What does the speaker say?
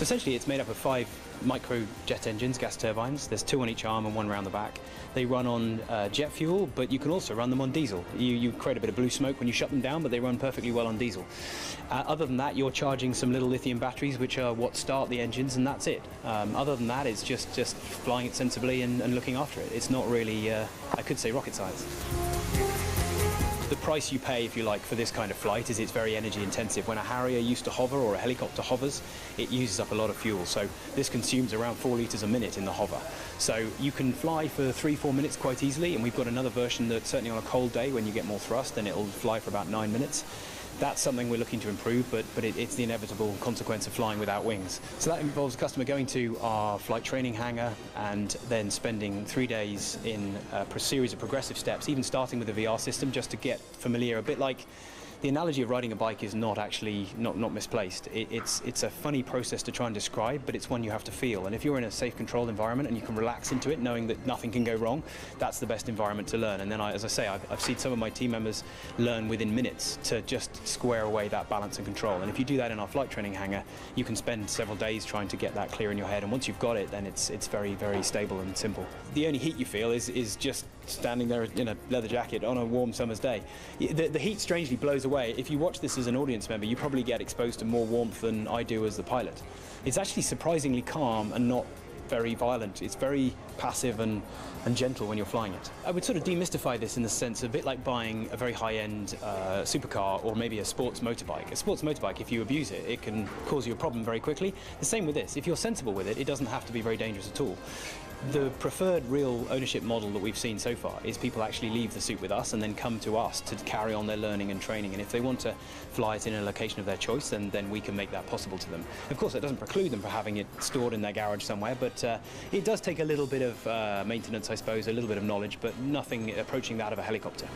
essentially it's made up of 5 micro jet engines, gas turbines. There's 2 on each arm and 1 around the back. They run on jet fuel, but you can also run them on diesel. You create a bit of blue smoke when you shut them down, but they run perfectly well on diesel. Other than that, you're charging some little lithium batteries, which are what start the engines, and that's it. Other than that, it's just flying it sensibly and looking after it. It's not really, I could say, rocket science. The price you pay, if you like, for this kind of flight is it's very energy intensive. When a Harrier used to hover or a helicopter hovers, it uses up a lot of fuel. So this consumes around 4 litres a minute in the hover. So you can fly for 3-4 minutes quite easily, and we've got another version that certainly on a cold day when you get more thrust, then it'll fly for about 9 minutes. That's something we're looking to improve, but it's the inevitable consequence of flying without wings. So that involves a customer going to our flight training hangar and then spending 3 days in a series of progressive steps, even starting with a VR system just to get familiar, a bit like the analogy of riding a bike is not actually not misplaced. It's a funny process to try and describe, but it's one you have to feel. And if you're in a safe, controlled environment and you can relax into it, knowing that nothing can go wrong, that's the best environment to learn. And then, as I say, I've seen some of my team members learn within minutes to just square away that balance and control. And if you do that in our flight training hangar, you can spend several days trying to get that clear in your head. And once you've got it, then it's very, very stable and simple. The only heat you feel is just standing there in a leather jacket on a warm summer's day. The heat strangely blows away. If you watch this as an audience member, you probably get exposed to more warmth than I do as the pilot. It's actually surprisingly calm and not very violent. It's very passive and gentle when you're flying it. I would sort of demystify this in the sense a bit like buying a very high-end supercar or maybe a sports motorbike. A sports motorbike, if you abuse it, it can cause you a problem very quickly. The same with this. If you're sensible with it, it doesn't have to be very dangerous at all. The preferred real ownership model that we've seen so far is people actually leave the suit with us and then come to us to carry on their learning and training. And if they want to fly it in a location of their choice, then we can make that possible to them. Of course, it doesn't preclude them from having it stored in their garage somewhere, but it does take a little bit of maintenance, I suppose, a little bit of knowledge, but nothing approaching that of a helicopter.